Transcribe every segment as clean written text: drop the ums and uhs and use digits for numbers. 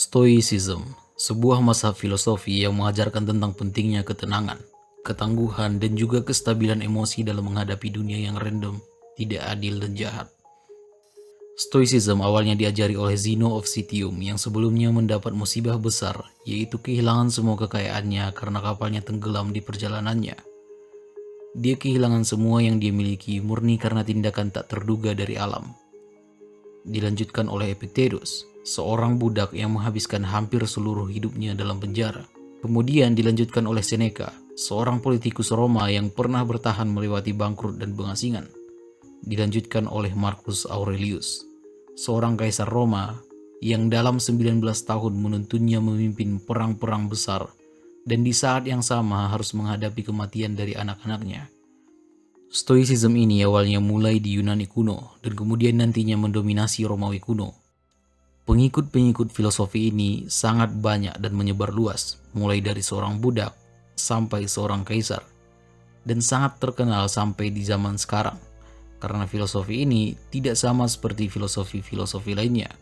Stoicism, sebuah mazhab filosofi yang mengajarkan tentang pentingnya ketenangan, ketangguhan, dan juga kestabilan emosi dalam menghadapi dunia yang random, tidak adil, dan jahat. Stoicism awalnya diajari oleh Zeno of Citium yang sebelumnya mendapat musibah besar, yaitu kehilangan semua kekayaannya karena kapalnya tenggelam di perjalanannya. Dia kehilangan semua yang dia miliki murni karena tindakan tak terduga dari alam. Dilanjutkan oleh Epictetus, seorang budak yang menghabiskan hampir seluruh hidupnya dalam penjara. Kemudian dilanjutkan oleh Seneca, seorang politikus Roma yang pernah bertahan melewati bangkrut dan pengasingan. Dilanjutkan oleh Marcus Aurelius, seorang kaisar Roma yang dalam 19 tahun menuntunnya memimpin perang-perang besar dan di saat yang sama harus menghadapi kematian dari anak-anaknya. Stoicism ini awalnya mulai di Yunani kuno dan kemudian nantinya mendominasi Romawi kuno. Pengikut-pengikut filosofi ini sangat banyak dan menyebar luas, mulai dari seorang budak sampai seorang kaisar, dan sangat terkenal sampai di zaman sekarang. Karena filosofi ini tidak sama seperti filosofi-filosofi lainnya.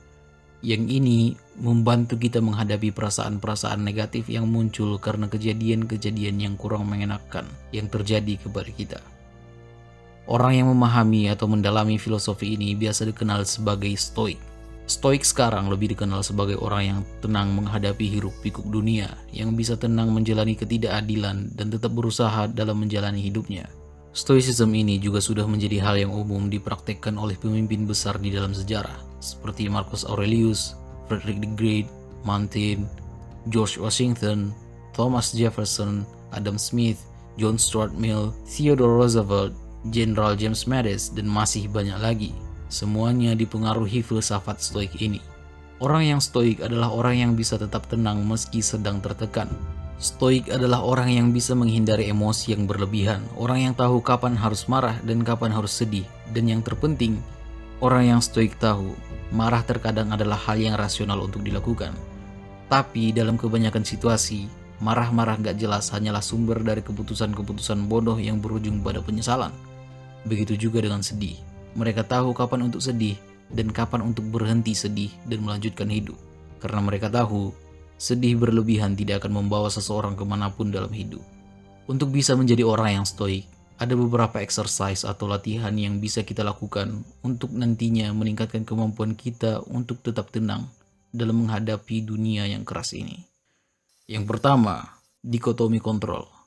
Yang ini membantu kita menghadapi perasaan-perasaan negatif yang muncul karena kejadian-kejadian yang kurang mengenakan yang terjadi kepada kita. Orang yang memahami atau mendalami filosofi ini biasa dikenal sebagai stoik. Stoik sekarang lebih dikenal sebagai orang yang tenang menghadapi hiruk-pikuk dunia, yang bisa tenang menjalani ketidakadilan dan tetap berusaha dalam menjalani hidupnya. Stoicism ini juga sudah menjadi hal yang umum dipraktekkan oleh pemimpin besar di dalam sejarah, seperti Marcus Aurelius, Frederick the Great, Montaigne, George Washington, Thomas Jefferson, Adam Smith, John Stuart Mill, Theodore Roosevelt, Jenderal James Mattis, dan masih banyak lagi. Semuanya dipengaruhi filsafat stoik ini. Orang yang stoik adalah orang yang bisa tetap tenang meski sedang tertekan. Stoik adalah orang yang bisa menghindari emosi yang berlebihan, orang yang tahu kapan harus marah dan kapan harus sedih, dan yang terpenting, orang yang stoik tahu, marah terkadang adalah hal yang rasional untuk dilakukan. Tapi dalam kebanyakan situasi, marah-marah gak jelas hanyalah sumber dari keputusan-keputusan bodoh yang berujung pada penyesalan. Begitu juga dengan sedih. Mereka tahu kapan untuk sedih dan kapan untuk berhenti sedih dan melanjutkan hidup. Karena mereka tahu, sedih berlebihan tidak akan membawa seseorang kemanapun dalam hidup. Untuk bisa menjadi orang yang stoik, ada beberapa exercise atau latihan yang bisa kita lakukan untuk nantinya meningkatkan kemampuan kita untuk tetap tenang dalam menghadapi dunia yang keras ini. Yang pertama, dikotomi kontrol.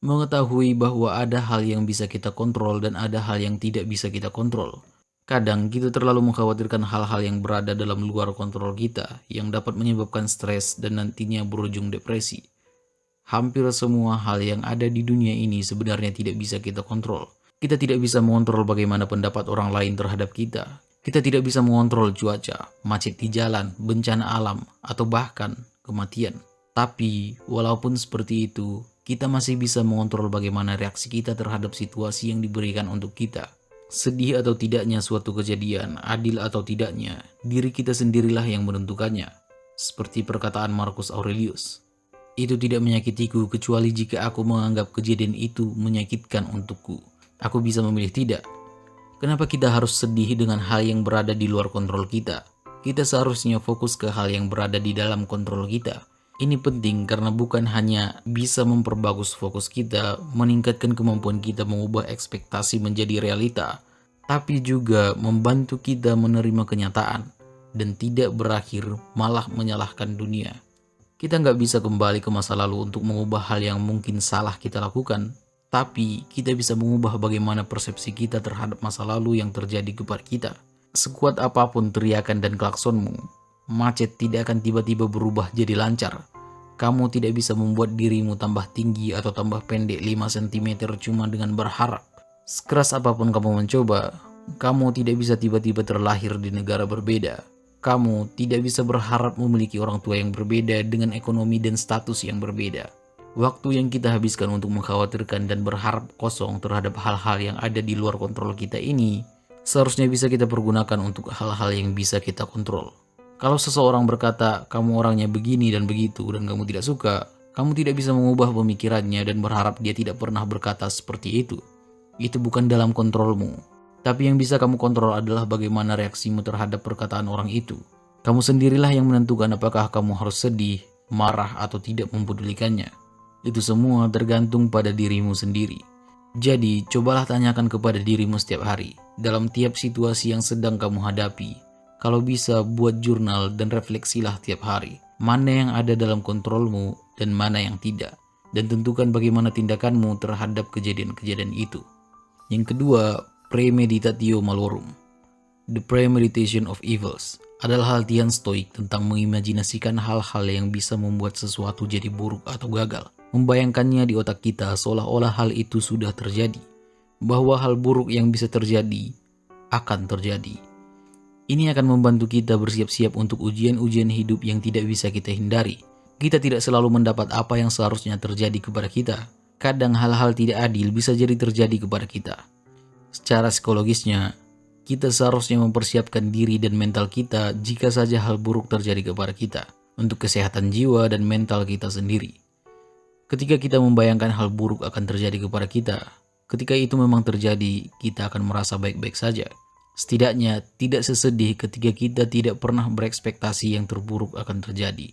Mengetahui bahwa ada hal yang bisa kita kontrol dan ada hal yang tidak bisa kita kontrol. Kadang kita terlalu mengkhawatirkan hal-hal yang berada dalam luar kontrol kita yang dapat menyebabkan stres dan nantinya berujung depresi. Hampir semua hal yang ada di dunia ini sebenarnya tidak bisa kita kontrol. Kita tidak bisa mengontrol bagaimana pendapat orang lain terhadap kita. Kita tidak bisa mengontrol cuaca, macet di jalan, bencana alam, atau bahkan kematian. Tapi walaupun seperti itu, kita masih bisa mengontrol bagaimana reaksi kita terhadap situasi yang diberikan untuk kita. Sedih atau tidaknya suatu kejadian, adil atau tidaknya, diri kita sendirilah yang menentukannya. Seperti perkataan Marcus Aurelius, itu tidak menyakitiku kecuali jika aku menganggap kejadian itu menyakitkan untukku. Aku bisa memilih tidak. Kenapa kita harus sedih dengan hal yang berada di luar kontrol kita? Kita seharusnya fokus ke hal yang berada di dalam kontrol kita. Ini penting karena bukan hanya bisa memperbagus fokus kita, meningkatkan kemampuan kita mengubah ekspektasi menjadi realita, tapi juga membantu kita menerima kenyataan dan tidak berakhir malah menyalahkan dunia. Kita nggak bisa kembali ke masa lalu untuk mengubah hal yang mungkin salah kita lakukan, tapi kita bisa mengubah bagaimana persepsi kita terhadap masa lalu yang terjadi kepada kita. Sekuat apapun teriakan dan klaksonmu, macet tidak akan tiba-tiba berubah jadi lancar. Kamu tidak bisa membuat dirimu tambah tinggi atau tambah pendek 5 cm cuma dengan berharap. Sekeras apapun kamu mencoba, kamu tidak bisa tiba-tiba terlahir di negara berbeda. Kamu tidak bisa berharap memiliki orang tua yang berbeda dengan ekonomi dan status yang berbeda. Waktu yang kita habiskan untuk mengkhawatirkan dan berharap kosong terhadap hal-hal yang ada di luar kontrol kita ini, seharusnya bisa kita pergunakan untuk hal-hal yang bisa kita kontrol. Kalau seseorang berkata, kamu orangnya begini dan begitu dan kamu tidak suka, kamu tidak bisa mengubah pemikirannya dan berharap dia tidak pernah berkata seperti itu. Itu bukan dalam kontrolmu. Tapi yang bisa kamu kontrol adalah bagaimana reaksimu terhadap perkataan orang itu. Kamu sendirilah yang menentukan apakah kamu harus sedih, marah, atau tidak mempedulikannya. Itu semua tergantung pada dirimu sendiri. Jadi, cobalah tanyakan kepada dirimu setiap hari, dalam tiap situasi yang sedang kamu hadapi. Kalau bisa, buat jurnal dan refleksilah tiap hari. Mana yang ada dalam kontrolmu dan mana yang tidak. Dan tentukan bagaimana tindakanmu terhadap kejadian-kejadian itu. Yang kedua, premeditatio malorum. The premeditation of evils adalah latihan stoik tentang mengimajinasikan hal-hal yang bisa membuat sesuatu jadi buruk atau gagal. Membayangkannya di otak kita seolah-olah hal itu sudah terjadi. Bahwa hal buruk yang bisa terjadi akan terjadi. Ini akan membantu kita bersiap-siap untuk ujian-ujian hidup yang tidak bisa kita hindari. Kita tidak selalu mendapat apa yang seharusnya terjadi kepada kita. Kadang hal-hal tidak adil bisa jadi terjadi kepada kita. Secara psikologisnya, kita seharusnya mempersiapkan diri dan mental kita jika saja hal buruk terjadi kepada kita, untuk kesehatan jiwa dan mental kita sendiri. Ketika kita membayangkan hal buruk akan terjadi kepada kita, ketika itu memang terjadi, kita akan merasa baik-baik saja. Setidaknya tidak sesedih ketika kita tidak pernah berekspektasi yang terburuk akan terjadi.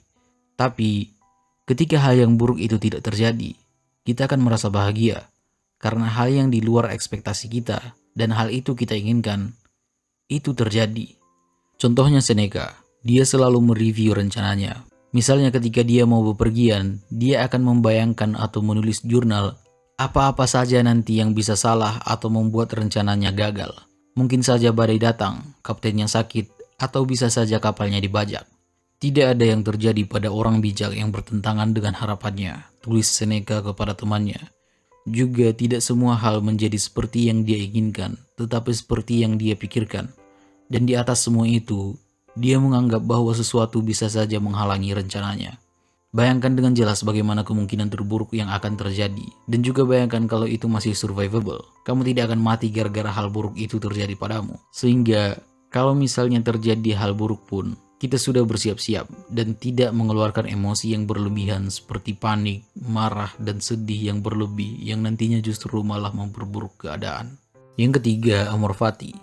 Tapi, ketika hal yang buruk itu tidak terjadi, kita akan merasa bahagia, karena hal yang di luar ekspektasi kita, dan hal itu kita inginkan, itu terjadi. Contohnya Seneca, dia selalu mereview rencananya. Misalnya ketika dia mau bepergian, dia akan membayangkan atau menulis jurnal apa-apa saja nanti yang bisa salah atau membuat rencananya gagal. Mungkin saja badai datang, kaptennya sakit, atau bisa saja kapalnya dibajak. Tidak ada yang terjadi pada orang bijak yang bertentangan dengan harapannya, tulis Seneca kepada temannya. Juga tidak semua hal menjadi seperti yang dia inginkan, tetapi seperti yang dia pikirkan. Dan di atas semua itu, dia menganggap bahwa sesuatu bisa saja menghalangi rencananya. Bayangkan dengan jelas bagaimana kemungkinan terburuk yang akan terjadi. Dan juga bayangkan kalau itu masih survivable. Kamu tidak akan mati gara-gara hal buruk itu terjadi padamu. Sehingga, kalau misalnya terjadi hal buruk pun, kita sudah bersiap-siap dan tidak mengeluarkan emosi yang berlebihan seperti panik, marah, dan sedih yang berlebih yang nantinya justru malah memperburuk keadaan. Yang ketiga, amor fati.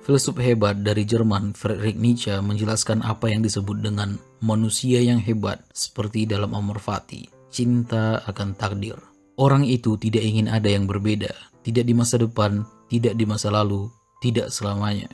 Filsuf hebat dari Jerman Friedrich Nietzsche menjelaskan apa yang disebut dengan manusia yang hebat seperti dalam amor fati, cinta akan takdir. Orang itu tidak ingin ada yang berbeda, tidak di masa depan, tidak di masa lalu, tidak selamanya.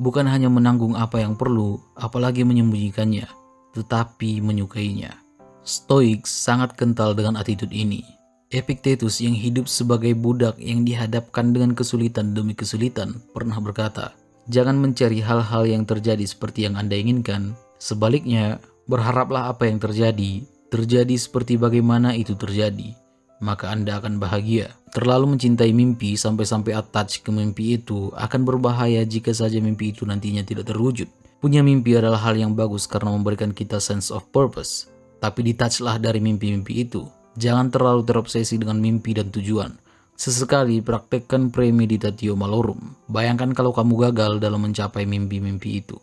Bukan hanya menanggung apa yang perlu, apalagi menyembunyikannya, tetapi menyukainya. Stoik sangat kental dengan attitude ini. Epictetus yang hidup sebagai budak yang dihadapkan dengan kesulitan demi kesulitan pernah berkata, jangan mencari hal-hal yang terjadi seperti yang Anda inginkan. Sebaliknya, berharaplah apa yang terjadi seperti bagaimana itu terjadi. Maka Anda akan bahagia. Terlalu mencintai mimpi sampai-sampai attach ke mimpi itu akan berbahaya jika saja mimpi itu nantinya tidak terwujud. Punya mimpi adalah hal yang bagus karena memberikan kita sense of purpose. Tapi detachlah dari mimpi-mimpi itu. Jangan terlalu terobsesi dengan mimpi dan tujuan. Sesekali praktekkan premeditatio malorum. Bayangkan kalau kamu gagal dalam mencapai mimpi-mimpi itu.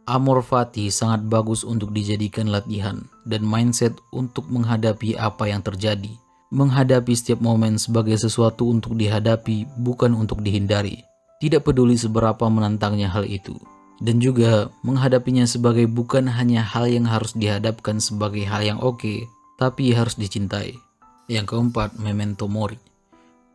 Amor fati sangat bagus untuk dijadikan latihan dan mindset untuk menghadapi apa yang terjadi. Menghadapi setiap momen sebagai sesuatu untuk dihadapi, bukan untuk dihindari. Tidak peduli seberapa menantangnya hal itu. Dan juga menghadapinya sebagai bukan hanya hal yang harus dihadapkan sebagai hal yang oke, tapi harus dicintai. Yang keempat, memento mori.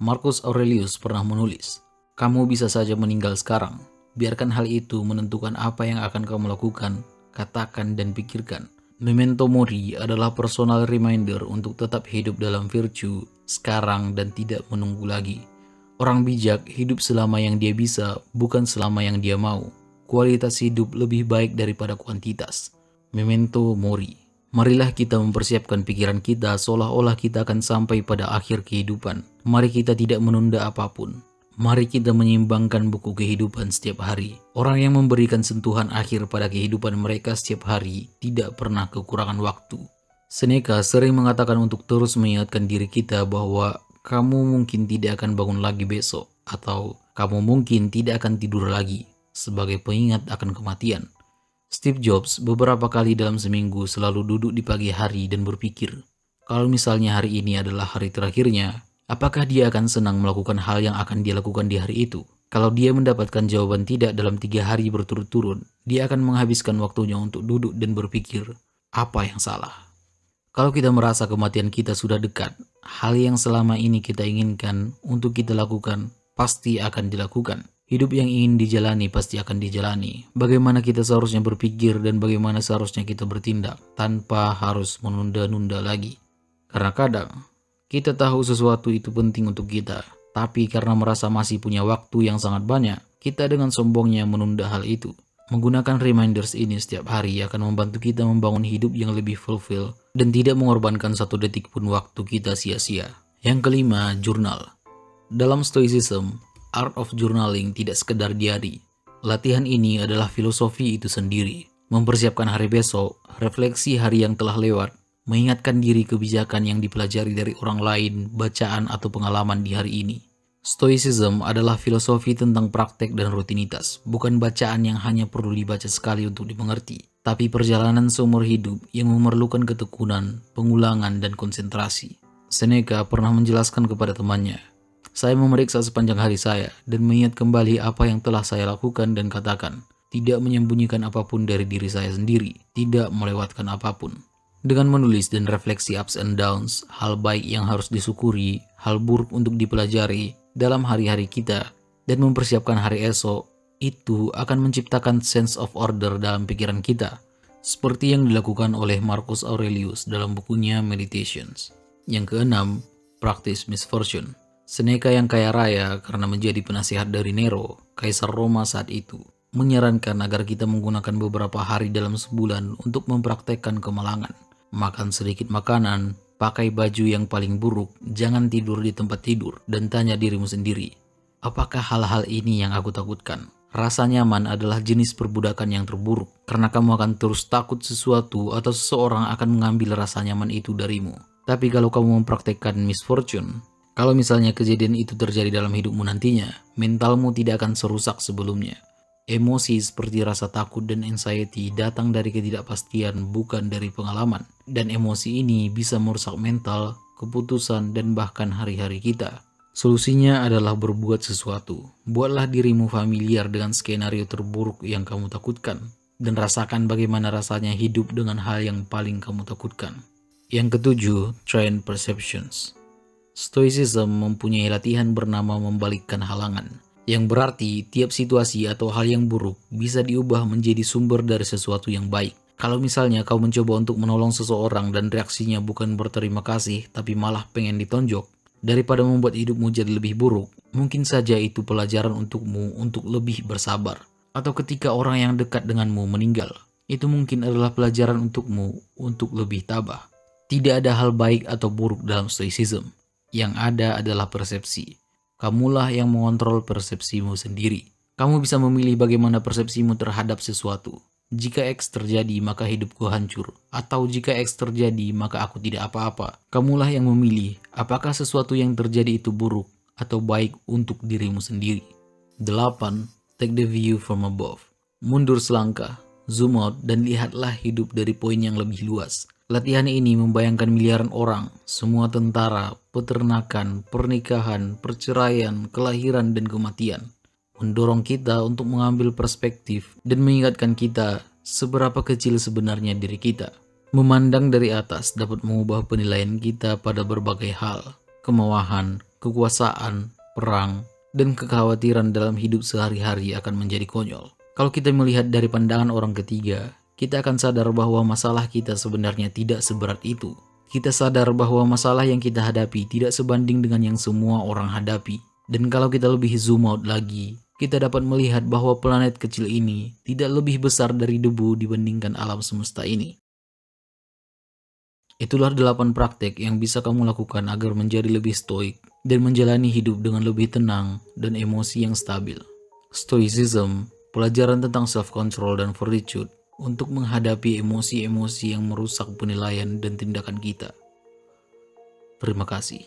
Marcus Aurelius pernah menulis, kamu bisa saja meninggal sekarang. Biarkan hal itu menentukan apa yang akan kamu lakukan, katakan, dan pikirkan. Memento mori adalah personal reminder untuk tetap hidup dalam virtue sekarang dan tidak menunggu lagi. Orang bijak hidup selama yang dia bisa, bukan selama yang dia mau. Kualitas hidup lebih baik daripada kuantitas. Memento mori. Marilah kita mempersiapkan pikiran kita seolah-olah kita akan sampai pada akhir kehidupan. Mari kita tidak menunda apapun. Mari kita menyeimbangkan buku kehidupan setiap hari. Orang yang memberikan sentuhan akhir pada kehidupan mereka setiap hari tidak pernah kekurangan waktu. Seneca sering mengatakan untuk terus mengingatkan diri kita bahwa kamu mungkin tidak akan bangun lagi besok, atau kamu mungkin tidak akan tidur lagi, sebagai pengingat akan kematian. Steve Jobs beberapa kali dalam seminggu selalu duduk di pagi hari dan berpikir, kalau misalnya hari ini adalah hari terakhirnya, apakah dia akan senang melakukan hal yang akan dia lakukan di hari itu? Kalau dia mendapatkan jawaban tidak dalam 3 hari berturut-turut, dia akan menghabiskan waktunya untuk duduk dan berpikir, apa yang salah? Kalau kita merasa kematian kita sudah dekat, hal yang selama ini kita inginkan untuk kita lakukan, pasti akan dilakukan. Hidup yang ingin dijalani pasti akan dijalani. Bagaimana kita seharusnya berpikir dan bagaimana seharusnya kita bertindak, tanpa harus menunda-nunda lagi. Karena kadang, kita tahu sesuatu itu penting untuk kita, tapi karena merasa masih punya waktu yang sangat banyak, kita dengan sombongnya menunda hal itu. Menggunakan reminders ini setiap hari akan membantu kita membangun hidup yang lebih fulfill dan tidak mengorbankan 1 detik pun waktu kita sia-sia. Yang kelima, jurnal. Dalam Stoicism, art of journaling tidak sekedar diary. Latihan ini adalah filosofi itu sendiri. Mempersiapkan hari besok, refleksi hari yang telah lewat, mengingatkan diri kebijakan yang dipelajari dari orang lain, bacaan atau pengalaman di hari ini. Stoicism adalah filosofi tentang praktek dan rutinitas, bukan bacaan yang hanya perlu dibaca sekali untuk dimengerti, tapi perjalanan seumur hidup yang memerlukan ketekunan, pengulangan, dan konsentrasi. Seneca pernah menjelaskan kepada temannya, "Saya memeriksa sepanjang hari saya dan mengingat kembali apa yang telah saya lakukan dan katakan, tidak menyembunyikan apapun dari diri saya sendiri, tidak melewatkan apapun." Dengan menulis dan refleksi ups and downs, hal baik yang harus disyukuri, hal buruk untuk dipelajari dalam hari-hari kita, dan mempersiapkan hari esok, itu akan menciptakan sense of order dalam pikiran kita, seperti yang dilakukan oleh Marcus Aurelius dalam bukunya Meditations. Yang keenam, practice misfortune. Seneca yang kaya raya karena menjadi penasihat dari Nero, Kaisar Roma saat itu, menyarankan agar kita menggunakan beberapa hari dalam sebulan untuk mempraktekkan kemalangan. Makan sedikit makanan, pakai baju yang paling buruk, jangan tidur di tempat tidur, dan tanya dirimu sendiri, apakah hal-hal ini yang aku takutkan? Rasa nyaman adalah jenis perbudakan yang terburuk, karena kamu akan terus takut sesuatu atau seseorang akan mengambil rasa nyaman itu darimu. Tapi kalau kamu mempraktekkan misfortune, kalau misalnya kejadian itu terjadi dalam hidupmu nantinya, mentalmu tidak akan serusak sebelumnya. Emosi seperti rasa takut dan anxiety datang dari ketidakpastian, bukan dari pengalaman. Dan emosi ini bisa merusak mental, keputusan, dan bahkan hari-hari kita. Solusinya adalah berbuat sesuatu. Buatlah dirimu familiar dengan skenario terburuk yang kamu takutkan, dan rasakan bagaimana rasanya hidup dengan hal yang paling kamu takutkan. Yang ketujuh, train perceptions. Stoicism mempunyai latihan bernama membalikkan halangan, yang berarti tiap situasi atau hal yang buruk bisa diubah menjadi sumber dari sesuatu yang baik. Kalau misalnya kau mencoba untuk menolong seseorang dan reaksinya bukan berterima kasih tapi malah pengen ditonjok, daripada membuat hidupmu jadi lebih buruk, mungkin saja itu pelajaran untukmu untuk lebih bersabar. Atau ketika orang yang dekat denganmu meninggal, itu mungkin adalah pelajaran untukmu untuk lebih tabah. Tidak ada hal baik atau buruk dalam Stoicism. Yang ada adalah persepsi. Kamulah yang mengontrol persepsimu sendiri. Kamu bisa memilih bagaimana persepsimu terhadap sesuatu. Jika X terjadi, maka hidupku hancur. Atau jika X terjadi, maka aku tidak apa-apa. Kamulah yang memilih apakah sesuatu yang terjadi itu buruk atau baik untuk dirimu sendiri. 8. Take the view from above. Mundur selangkah, zoom out, dan lihatlah hidup dari poin yang lebih luas. Latihan ini membayangkan miliaran orang, semua tentara, peternakan, pernikahan, perceraian, kelahiran, dan kematian. Mendorong kita untuk mengambil perspektif dan mengingatkan kita seberapa kecil sebenarnya diri kita. Memandang dari atas dapat mengubah penilaian kita pada berbagai hal, kemauan, kekuasaan, perang, dan kekhawatiran dalam hidup sehari-hari akan menjadi konyol. Kalau kita melihat dari pandangan orang ketiga, kita akan sadar bahwa masalah kita sebenarnya tidak seberat itu. Kita sadar bahwa masalah yang kita hadapi tidak sebanding dengan yang semua orang hadapi. Dan kalau kita lebih zoom out lagi, kita dapat melihat bahwa planet kecil ini tidak lebih besar dari debu dibandingkan alam semesta ini. Itulah 8 praktek yang bisa kamu lakukan agar menjadi lebih stoik dan menjalani hidup dengan lebih tenang dan emosi yang stabil. Stoicism, pelajaran tentang self-control dan fortitude, untuk menghadapi emosi-emosi yang merusak penilaian dan tindakan kita. Terima kasih.